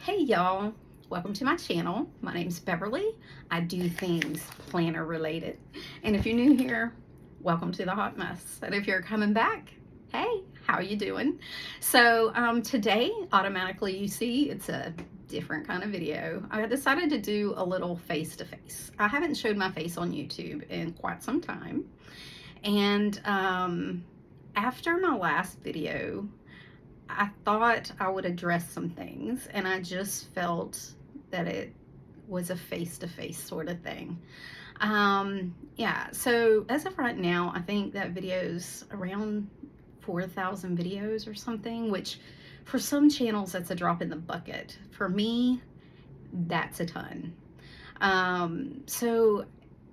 Hey y'all, welcome to my channel. My name's Beverly. I do things planner related. And if you're new here, welcome to the hot mess. And if you're coming back, hey, how are you doing? So today, automatically you see it's a different kind of video. I decided to do a little face-to-face. I haven't showed my face on YouTube in quite some time. And after my last video, I thought I would address some things, and I just felt that it was a face-to-face sort of thing. Yeah, so as of right now, I think that video's around 4,000 videos or something, which for some channels, that's a drop in the bucket. For me, that's a ton. So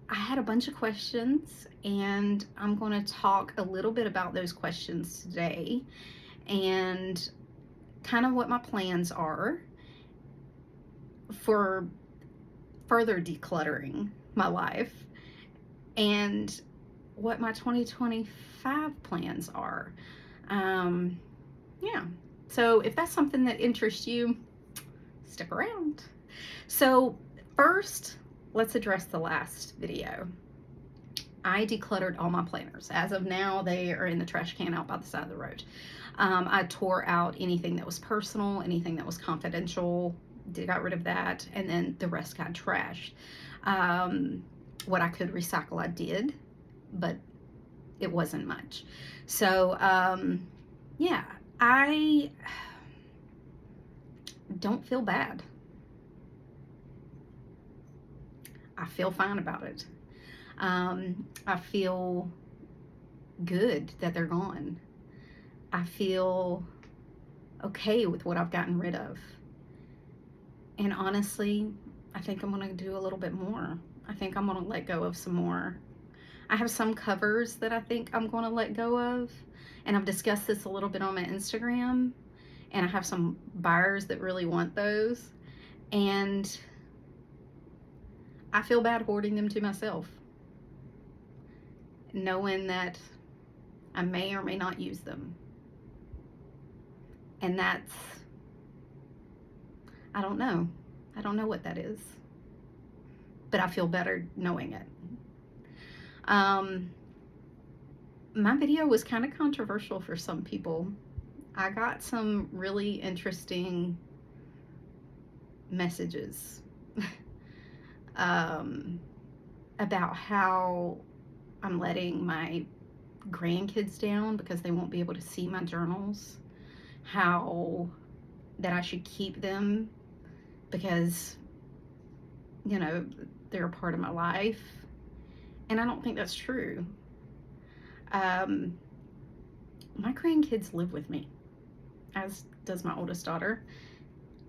I had a bunch of questions, and I'm going to talk a little bit about those questions today and kind of what my plans are for further decluttering my life and what my 2025 plans are. Yeah, so if that's something that interests you, stick around. So first, let's address the last video. I decluttered all my planners. As of now, they are in the trash can out by the side of the road. I tore out anything that was personal, anything that was confidential, got rid of that, and then the rest got trashed. What I could recycle, I did, but it wasn't much. So, yeah, I don't feel bad. I feel fine about it. I feel good that they're gone. I feel okay with what I've gotten rid of. And honestly, I think I'm going to do a little bit more. I think I'm going to let go of some more. I have some covers that I think I'm going to let go of. And I've discussed this a little bit on my Instagram. And I have some buyers that really want those. And I feel bad hoarding them to myself, knowing that I may or may not use them. And that's, I don't know what that is, but I feel better knowing it. My video was kind of controversial for some people. I got some really interesting messages about how I'm letting my grandkids down because they won't be able to see my journals, how that I should keep them because, you know, they're a part of my life. And I don't think that's true. My grandkids live with me, as does my oldest daughter.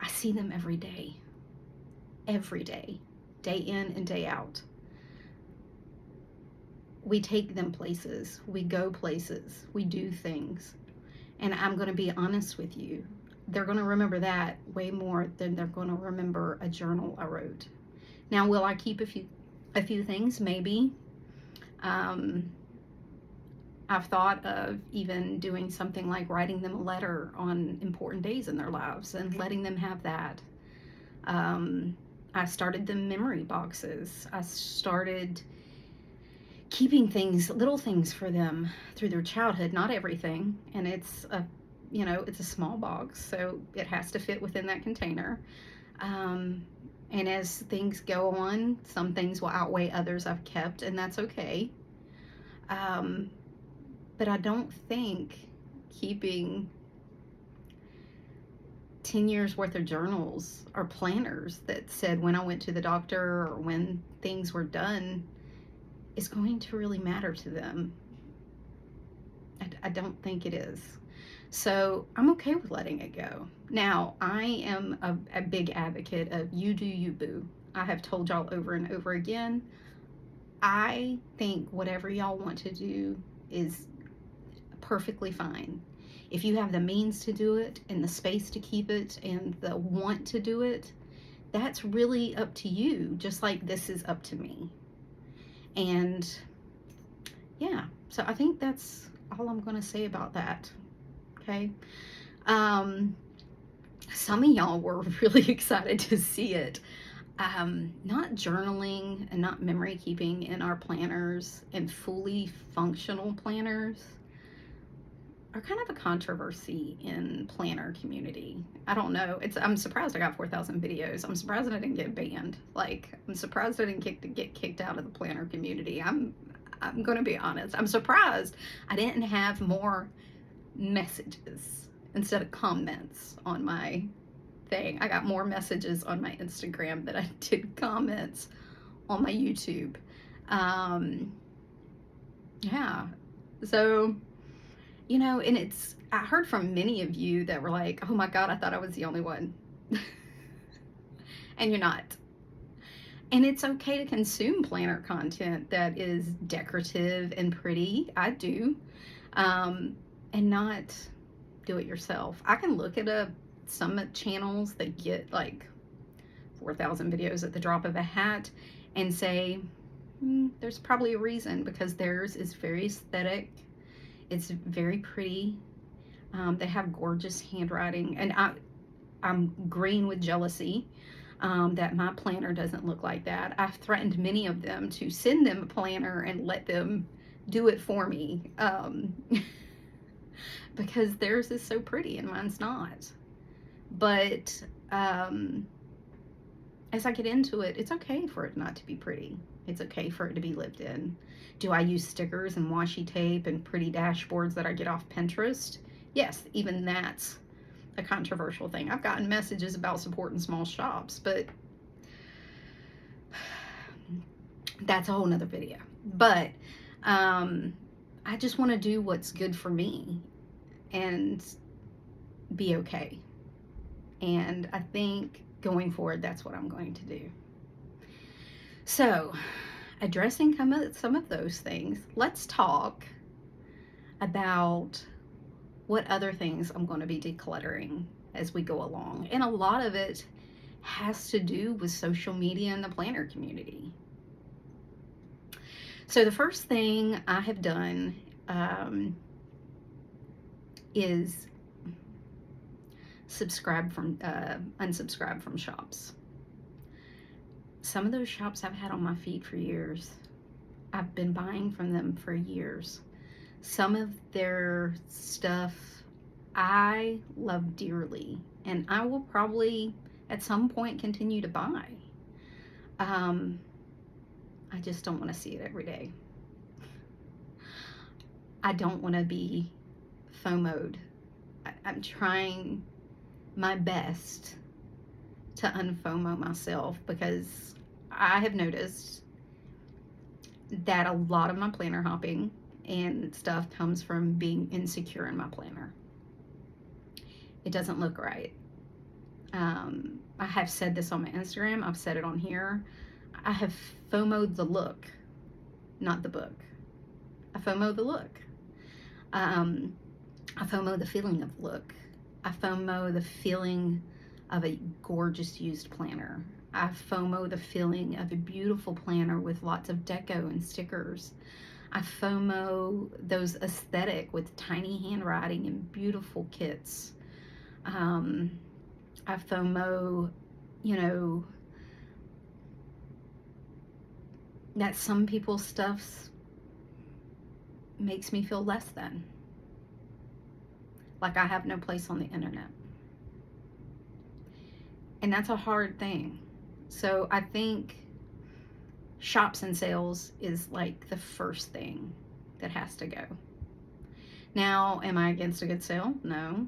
I see them every day, day in and day out. We take them places, we go places, we do things. And I'm going to be honest with you, they're going to remember that way more than they're going to remember a journal I wrote. Now, will I keep a few things? Maybe. I've thought of even doing something like writing them a letter on important days in their lives and letting them have that. I started the memory boxes. I started keeping things, little things for them through their childhood, not everything. And it's a, you know, it's a small box, so it has to fit within that container. And as things go on, some things will outweigh others I've kept, and that's okay. But I don't think keeping 10 years worth of journals or planners that said when I went to the doctor or when things were done is going to really matter to them. I don't think it is. So I'm okay with letting it go. Now, I am a big advocate of you do you, boo. I have told y'all over and over again, I think whatever y'all want to do is perfectly fine. If you have the means to do it and the space to keep it and the want to do it, that's really up to you, just like this is up to me. And yeah, so I think that's all I'm going to say about that. Okay. some of y'all were really excited to see it. Not journaling and not memory keeping in our planners and fully functional planners are kind of a controversy in planner community. I don't know. I'm surprised I got 4,000 videos. I'm surprised I didn't get banned. Like, I'm surprised I didn't get kicked out of the planner community. I'm going to be honest. I'm surprised I didn't have more messages instead of comments on my thing. I got more messages on my Instagram than I did comments on my YouTube. Yeah. So, you know, and I heard from many of you that were like, oh my God, I thought I was the only one. And you're not. And it's okay to consume planner content that is decorative and pretty. I do. And not do it yourself. I can look at some channels that get like 4,000 videos at the drop of a hat and say, there's probably a reason, because theirs is very aesthetic. It's very pretty. They have gorgeous handwriting, and I'm green with jealousy that my planner doesn't look like that. I've threatened many of them to send them a planner and let them do it for me, because theirs is so pretty and mine's not. But as I get into it, it's okay for it not to be pretty. It's okay for it to be lived in. Do I use stickers and washi tape and pretty dashboards that I get off Pinterest? Yes, even that's a controversial thing. I've gotten messages about supporting small shops, but that's a whole nother video. But I just want to do what's good for me and be okay. And I think going forward, that's what I'm going to do. So, addressing some of those things, let's talk about what other things I'm going to be decluttering as we go along. And a lot of it has to do with social media and the planner community. So the first thing I have done is unsubscribe from shops. Some of those shops I've had on my feed for years. I've been buying from them for years. Some of their stuff I love dearly, and I will probably at some point continue to buy. I just don't want to see it every day. I don't want to be FOMO'd. I'm trying my best to unFOMO myself, because I have noticed that a lot of my planner hopping and stuff comes from being insecure in my planner. It doesn't look right. I have said this on my Instagram. I've said it on here. I have FOMO'd the look, not the book. I FOMO the look. I FOMO the feeling of look. I FOMO the feeling of a gorgeous used planner. I FOMO the feeling of a beautiful planner with lots of deco and stickers. I FOMO those aesthetic with tiny handwriting and beautiful kits. I FOMO, that some people's stuff makes me feel less than. Like I have no place on the internet. And that's a hard thing. So I think shops and sales is like the first thing that has to go. Now, am I against a good sale? No.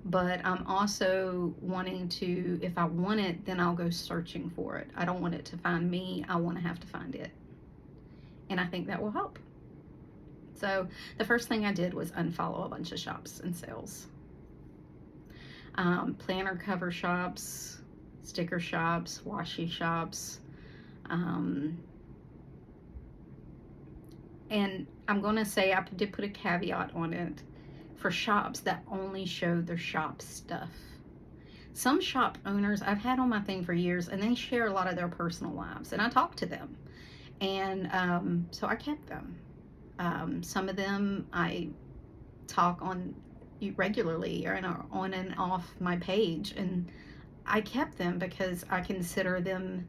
But I'm also wanting to, if I want it, then I'll go searching for it. I don't want it to find me. I want to have to find it. And I think that will help. So the first thing I did was unfollow a bunch of shops and sales. Planner cover shops, sticker shops, washi shops. And I'm going to say I did put a caveat on it for shops that only show their shop stuff. Some shop owners I've had on my thing for years, and they share a lot of their personal lives, and I talk to them. And so I kept them. Some of them I talk on, regularly or on and off my page, and I kept them because I consider them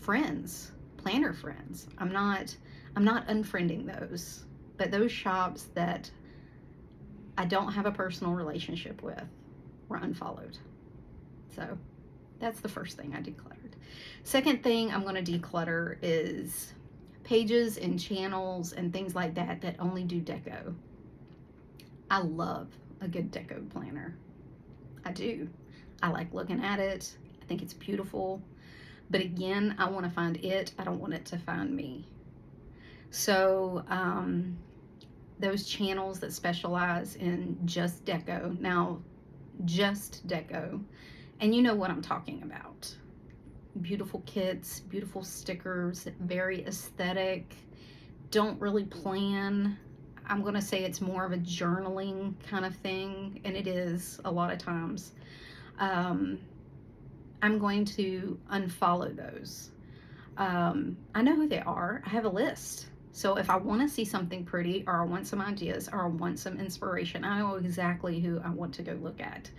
friends, planner friends. I'm not unfriending those, but those shops that I don't have a personal relationship with were unfollowed. So that's the first thing I decluttered. Second thing I'm going to declutter is pages and channels and things like that that only do deco. I love a good deco planner. I do. I like looking at it. I think it's beautiful. But again, I want to find it. I don't want it to find me. So those channels that specialize in just deco. Now, just deco. And you know what I'm talking about. Beautiful kits, beautiful stickers, very aesthetic. Don't really plan. I'm going to say it's more of a journaling kind of thing, and it is a lot of times. I'm going to unfollow those. I know who they are. I have a list. So if I want to see something pretty, or I want some ideas, or I want some inspiration, I know exactly who I want to go look at.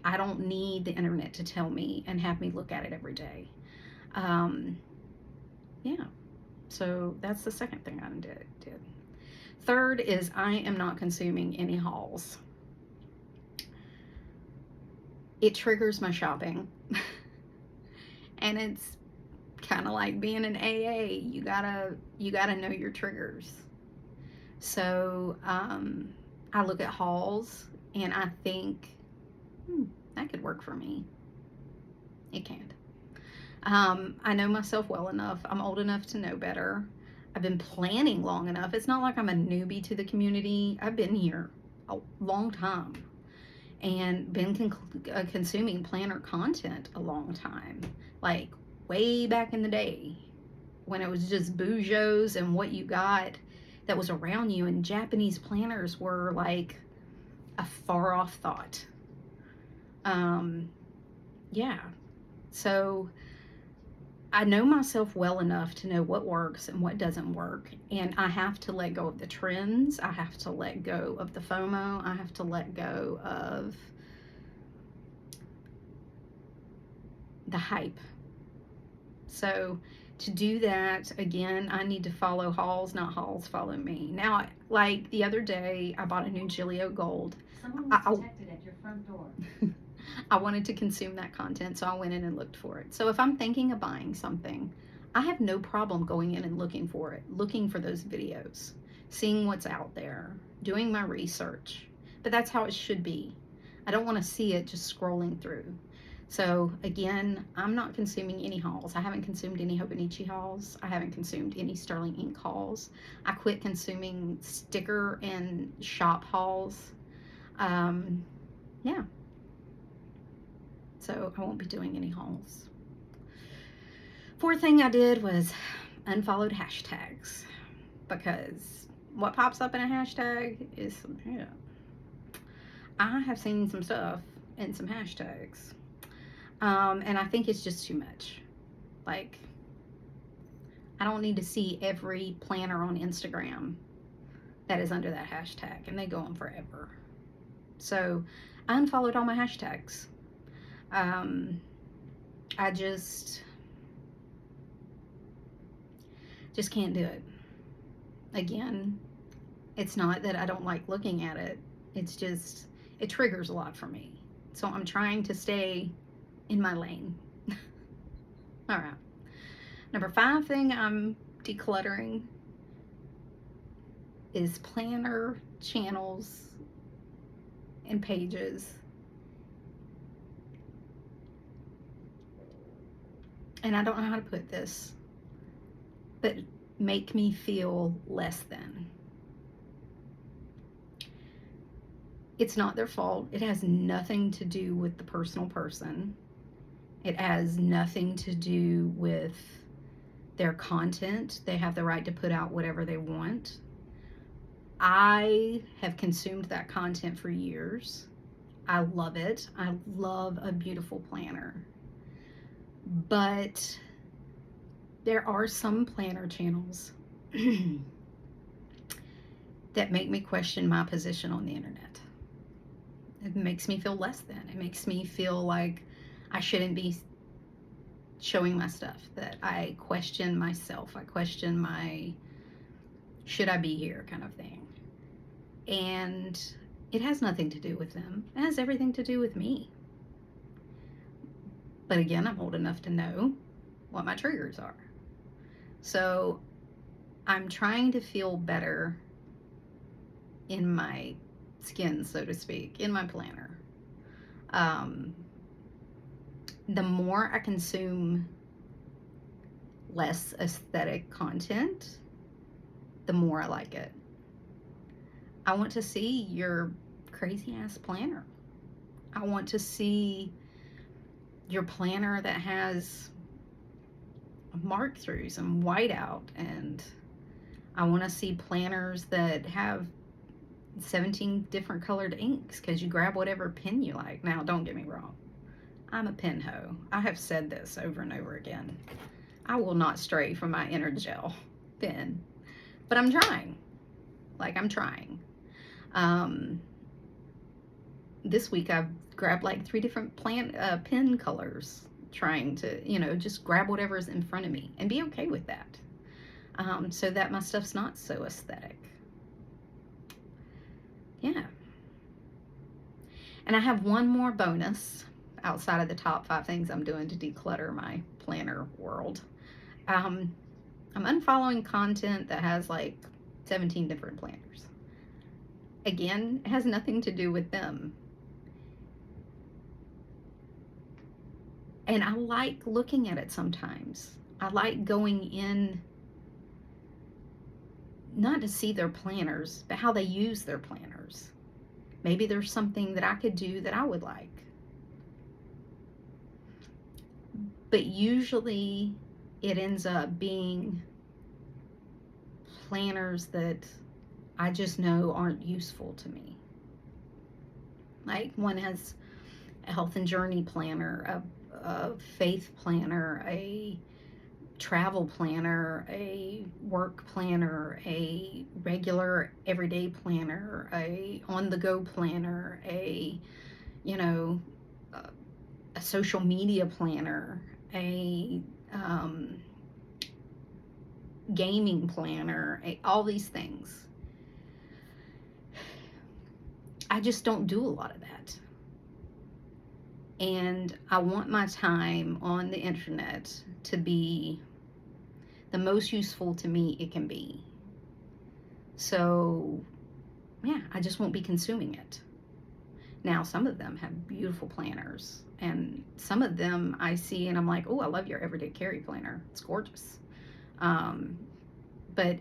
I don't need the internet to tell me and have me look at it every day. Yeah. So that's the second thing I did. Third is I am not consuming any hauls. It triggers my shopping. And it's kind of like being an AA. You gotta know your triggers. So I look at hauls and I think, that could work for me. It can't. I know myself well enough. I'm old enough to know better. I've been planning long enough. It's not like I'm a newbie to the community. I've been here a long time and been consuming planner content a long time. Like way back in the day when it was just Boujos and what you got that was around you, and Japanese planners were like a far off thought. Yeah. So I know myself well enough to know what works and what doesn't work, and I have to let go of the trends. I have to let go of the FOMO. I have to let go of the hype. So to do that, again, I need to follow hauls, not hauls follow me. Now, like the other day, I bought a new Giglio Gold. Someone was detected at your front door. I wanted to consume that content, so I went in and looked for it. So if I'm thinking of buying something, I have no problem going in and looking for it, looking for those videos, seeing what's out there, doing my research. But that's how it should be. I don't want to see it just scrolling through. So again, I'm not consuming any hauls. I haven't consumed any Hobonichi hauls. I haven't consumed any Sterling Ink hauls. I quit consuming sticker and shop hauls. Yeah. So I won't be doing any hauls. Fourth thing I did was unfollowed hashtags, because what pops up in a hashtag is some shit. I have seen some stuff in some hashtags. And I think it's just too much. Like, I don't need to see every planner on Instagram that is under that hashtag, and they go on forever. So I unfollowed all my hashtags. I just can't do it. Again, it's not that I don't like looking at it. It's just, it triggers a lot for me. So I'm trying to stay in my lane. All right. Number 5 thing I'm decluttering is planner channels and pages. And I don't know how to put this, but make me feel less than. It's not their fault. It has nothing to do with the personal person. It has nothing to do with their content. They have the right to put out whatever they want. I have consumed that content for years. I love it. I love a beautiful planner. But there are some planner channels that make me question my position on the internet. It makes me feel less than. It makes me feel like I shouldn't be showing my stuff, that I question myself. I question my should I be here kind of thing. And it has nothing to do with them. It has everything to do with me. But again, I'm old enough to know what my triggers are. So I'm trying to feel better in my skin, so to speak, in my planner. The more I consume less aesthetic content, the more I like it. I want to see your crazy ass planner. I want to see your planner that has mark throughs and whiteout, and I want to see planners that have 17 different colored inks, because you grab whatever pen you like. Now, don't get me wrong, I'm a pen hoe. I have said this over and over again. I will not stray from my inner gel pen, but I'm trying. I'm trying. This week I've grabbed like 3 different pen colors, trying to, just grab whatever's in front of me and be okay with that, so that my stuff's not so aesthetic. Yeah. And I have one more bonus outside of the top 5 things I'm doing to declutter my planner world. I'm unfollowing content that has like 17 different planners. Again, it has nothing to do with them. And I like looking at it sometimes. I like going in, not to see their planners, but how they use their planners. Maybe there's something that I could do that I would like. But usually it ends up being planners that I just know aren't useful to me. Like, one has a health and journey planner, a faith planner, a travel planner, a work planner, a regular everyday planner, a on-the-go planner, a social media planner, a gaming planner, all these things. I just don't do a lot of that. And I want my time on the internet to be the most useful to me it can be. So, yeah, I just won't be consuming it. Now, some of them have beautiful planners, and some of them I see and I'm like, oh, I love your everyday carry planner. It's gorgeous. But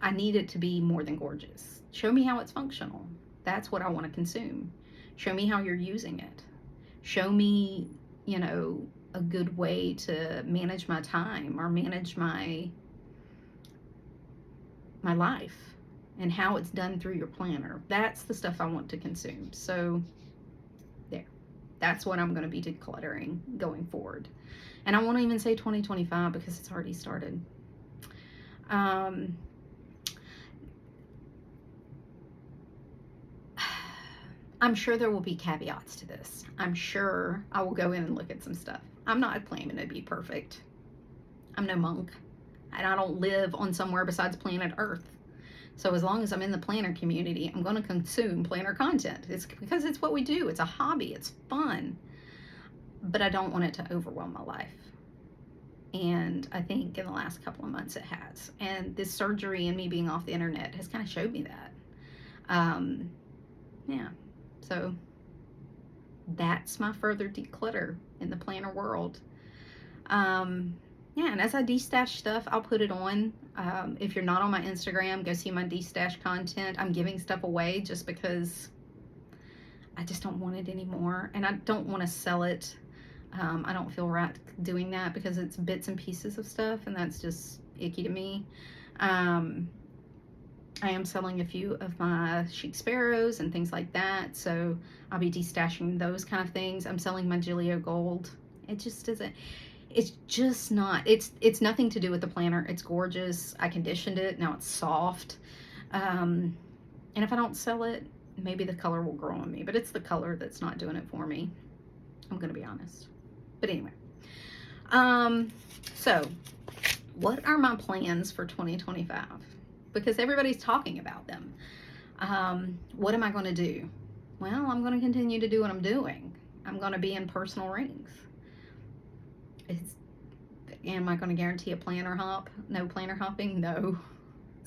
I need it to be more than gorgeous. Show me how it's functional. That's what I want to consume. Show me how you're using it. Show me, a good way to manage my time or manage my life, and how it's done through your planner. That's the stuff I want to consume. So there, that's what I'm going to be decluttering going forward. And I won't even say 2025 because it's already started. I'm sure there will be caveats to this. I'm sure I will go in and look at some stuff. I'm not claiming to be perfect. I'm no monk, and I don't live on somewhere besides planet Earth. So as long as I'm in the planner community, I'm going to consume planner content. It's because it's what we do. It's a hobby. It's fun. But I don't want it to overwhelm my life. And I think in the last couple of months it has. And this surgery and me being off the internet has kind of showed me that. Yeah. So that's my further declutter in the planner world. Yeah, and as I destash stuff, I'll put it on. If you're not on my Instagram, go see my destash content. I'm giving stuff away just because I just don't want it anymore. And I don't want to sell it. I don't feel right doing that because it's bits and pieces of stuff, and that's just icky to me. I am selling a few of my Chic Sparrows and things like that, so I'll be destashing those kind of things. I'm selling my Giglio Gold. It just isn't, it's just not, it's nothing to do with the planner. It's gorgeous. I conditioned it. Now it's soft. And if I don't sell it, maybe the color will grow on me, but it's the color that's not doing it for me. I'm going to be honest. But anyway, so what are my plans for 2025? Because everybody's talking about them. What am I going to do? Well, I'm going to continue to do what I'm doing. I'm going to be in personal rings. Am I going to guarantee a planner hop? No planner hopping? No.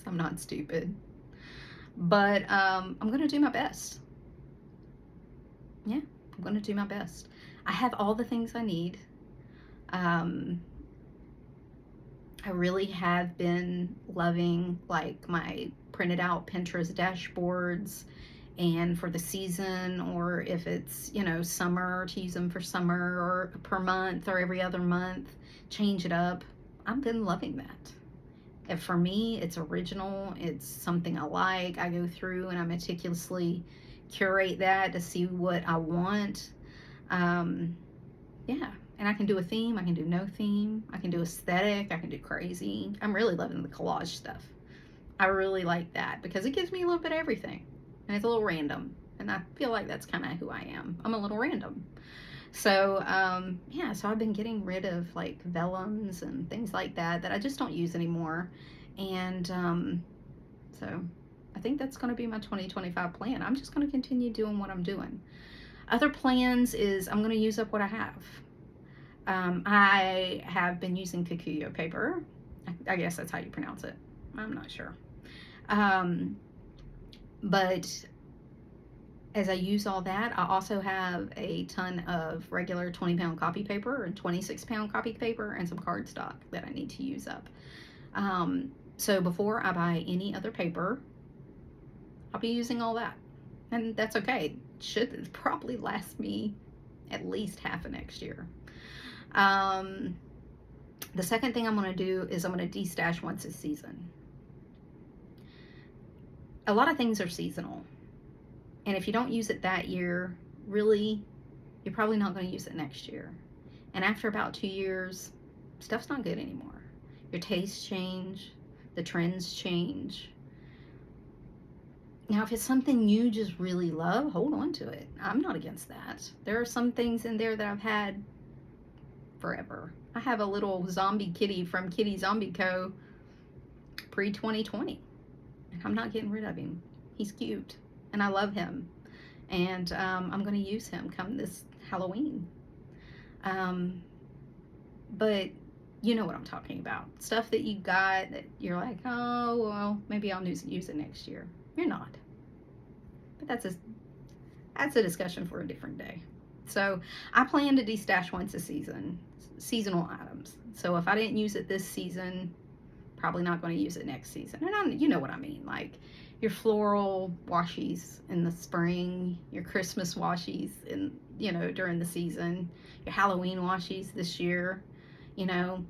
I'm not stupid. But I'm going to do my best. Yeah, I'm going to do my best. I have all the things I need. I really have been loving like my printed out Pinterest dashboards, and for the season, or if it's, you know, summer, to use them for summer, or per month or every other month, change it up. I've been loving that. And for me, it's original. It's something I like. I go through and I meticulously curate that to see what I want. Yeah, and I can do a theme. I can do no theme. I can do aesthetic. I can do crazy. I'm really loving the collage stuff. I really like that because it gives me a little bit of everything. And it's a little random. And I feel like that's kind of who I am. I'm a little random. So, yeah, so I've been getting rid of like vellums and things like that I just don't use anymore. And so I think that's going to be my 2025 plan. I'm just going to continue doing what I'm doing. Other plans is I'm going to use up what I have. I have been using Kokuyo Paper. I guess that's how you pronounce it. I'm not sure. But as I use all that, I also have a ton of regular 20-pound copy paper and 26-pound copy paper and some cardstock that I need to use up. So before I buy any other paper, I'll be using all that. And that's okay. It should probably last me at least half of next year. The second thing I'm going to do is I'm going to destash once a season. A lot of things are seasonal. And if you don't use it that year, really, you're probably not going to use it next year. And after about 2 years, stuff's not good anymore. Your tastes change. The trends change. Now, if it's something you just really love, hold on to it. I'm not against that. There are some things in there that I've had forever. I have a little zombie kitty from Kitty Zombie Co. pre-2020. And I'm not getting rid of him. He's cute. And I love him. And I'm going to use him come this Halloween. But you know what I'm talking about. Stuff that you got that you're like, oh, well, maybe I'll use it next year. You're not. But that's a discussion for a different day. So I plan to destash once a season, seasonal items. So if I didn't use it this season, probably not going to use it next season. And you know what I mean, like your floral washies in the spring, your Christmas washies in, you know, during the season, your Halloween washies this year, you know,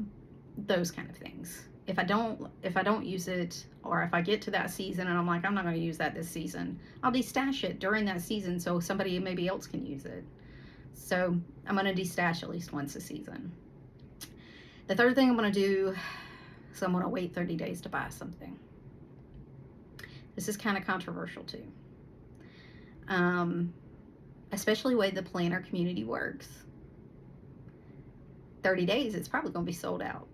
those kind of things. If I don't use it, or if I get to that season and I'm like, I'm not going to use that this season, I'll destash it during that season so somebody maybe else can use it. So I'm going to destash at least once a season. The third thing I'm going to do is I'm going to wait 30 days to buy something. This is kind of controversial too. Especially the way the planner community works. 30 days, it's probably going to be sold out.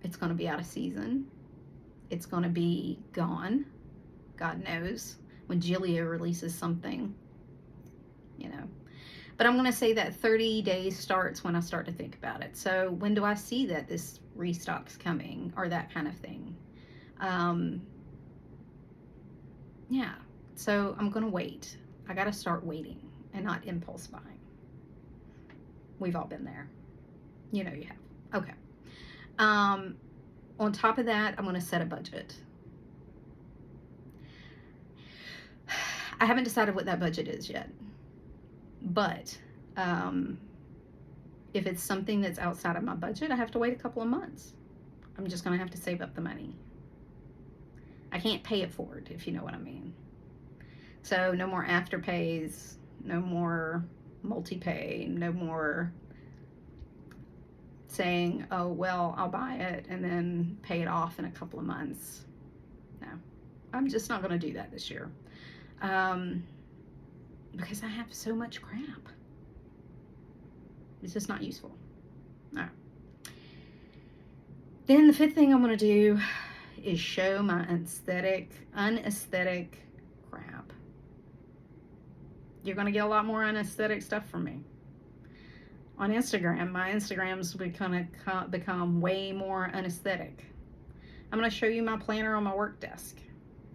It's going to be out of season. It's going to be gone. God knows when Julia releases something, you know. But I'm going to say that 30 days starts when I start to think about it. So when do I see that this restock's coming or that kind of thing? Yeah. So I'm going to wait. I got to start waiting and not impulse buying. We've all been there. You know you have. Okay. On top of that, I'm going to set a budget. I haven't decided what that budget is yet. But if it's something that's outside of my budget, I have to wait a couple of months. I'm just going to have to save up the money. I can't pay it forward, if you know what I mean. So no more afterpays, no more multi-pay, no more saying, oh, well, I'll buy it and then pay it off in a couple of months. No, I'm just not going to do that this year. because I have so much crap. It's just not useful. All right. Then the fifth thing I'm going to do is show my unaesthetic crap. You're going to get a lot more unaesthetic stuff from me. On Instagram, my Instagram's going to become way more unaesthetic. I'm going to show you my planner on my work desk.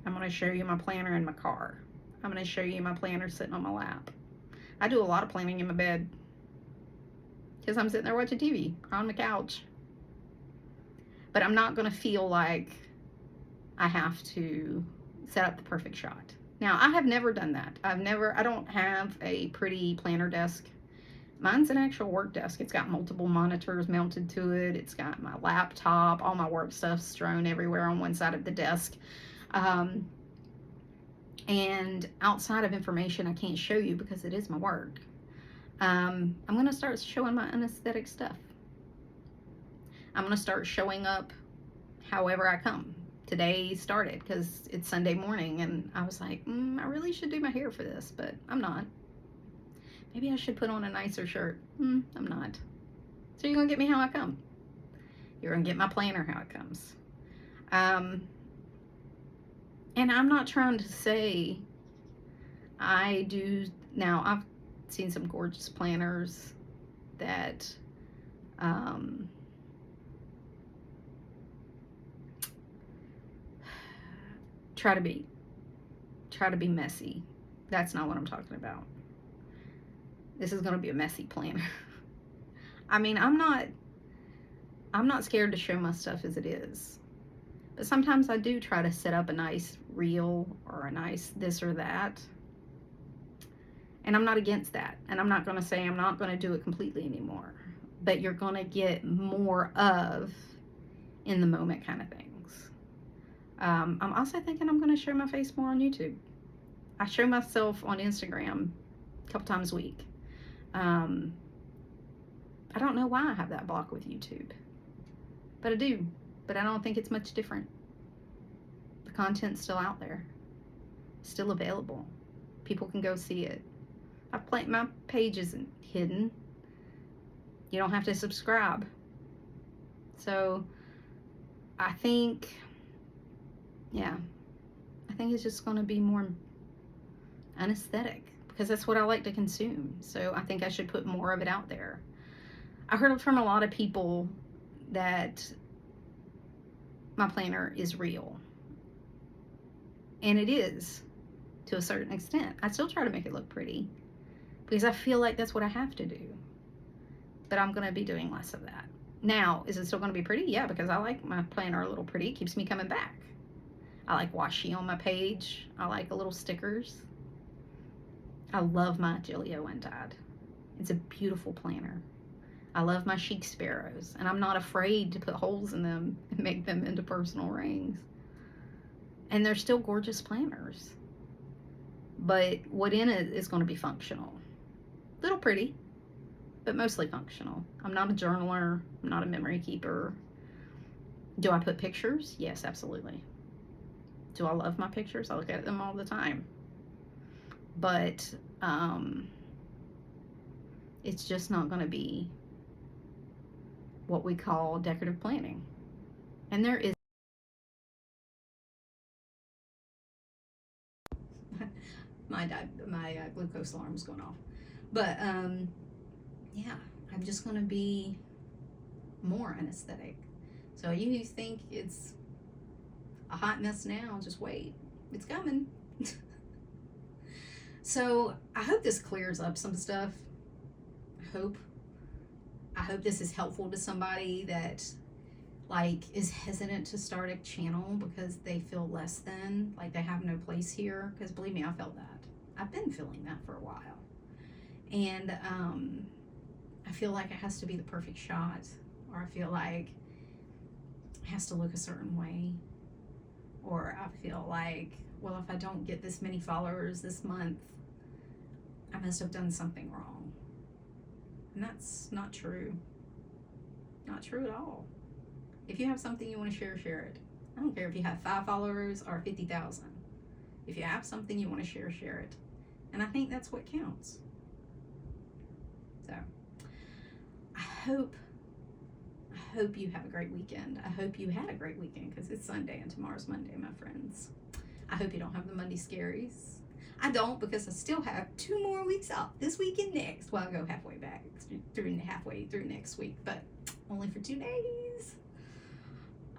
I'm going to show you my planner in my car. I'm going to show you my planner sitting on my lap. I do a lot of planning in my bed because I'm sitting there watching TV on the couch. But I'm not going to feel like I have to set up the perfect shot. Now, I have never done that. I don't have a pretty planner desk. Mine's an actual work desk. It's got multiple monitors mounted to it. It's got my laptop, all my work stuff strewn everywhere on one side of the desk. And outside of information I can't show you because it is my work. I'm going to start showing my unaesthetic stuff. I'm going to start showing up however I come. Today started because it's Sunday morning and I was like, I really should do my hair for this, but I'm not. Maybe I should put on a nicer shirt. I'm not. So you're going to get me how I come. You're going to get my planner how it comes. And I'm not trying to say I do. Now, I've seen some gorgeous planners that try to be messy. That's not what I'm talking about. This is going to be a messy planner. I mean, I'm not scared to show my stuff as it is. But sometimes I do try to set up a nice reel or a nice this or that. And I'm not against that. And I'm not going to say I'm not going to do it completely anymore. But you're going to get more of in the moment kind of things. I'm also thinking I'm going to show my face more on YouTube. I show myself on Instagram a couple times a week. I don't know why I have that block with YouTube. But I do. But I don't think it's much different. The content's still out there. Still available. People can go see it. My page isn't hidden. You don't have to subscribe. So I think it's just going to be more unaesthetic because that's what I like to consume. So I think I should put more of it out there. I heard from a lot of people that my planner is real. And it is to a certain extent. I still try to make it look pretty because I feel like that's what I have to do. But I'm going to be doing less of that. Now, is it still going to be pretty? Yeah, because I like my planner a little pretty. It keeps me coming back. I like washi on my page. I like the little stickers. I love my Gillio Undyed. It's a beautiful planner. I love my Chic Sparrows, and I'm not afraid to put holes in them and make them into personal rings. And they're still gorgeous planners. But what in it is going to be functional. Little pretty, but mostly functional. I'm not a journaler. I'm not a memory keeper. Do I put pictures? Yes, absolutely. Do I love my pictures? I look at them all the time. But it's just not going to be what we call decorative planning. And there is my glucose alarm's going off. But yeah, I'm just going to be more unaesthetic. So you think it's a hot mess now, just wait. It's coming. So I hope this clears up some stuff. I hope this is helpful to somebody that like is hesitant to start a channel because they feel less than, like they have no place here. Because believe me, I felt that. I've been feeling that for a while. And I feel like it has to be the perfect shot, or I feel like it has to look a certain way, or I feel like, well, if I don't get this many followers this month, I must have done something wrong. And that's not true. Not true at all. If you have something you want to share, share it. I don't care if you have 5 followers or 50,000. If you have something you want to share, share it. And I think that's what counts. So I hope you have a great weekend. I hope you had a great weekend, because it's Sunday and tomorrow's Monday, my friends. I hope you don't have the Monday scaries. I don't, because I still have 2 more weeks off, this week and next. Well, I'll go halfway through next week, but only for 2 days.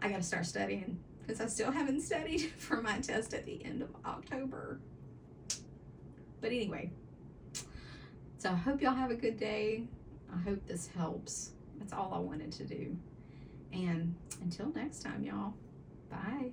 I gotta start studying, because I still haven't studied for my test at the end of October. But anyway, so I hope y'all have a good day. I hope this helps. That's all I wanted to do. And until next time, y'all, bye.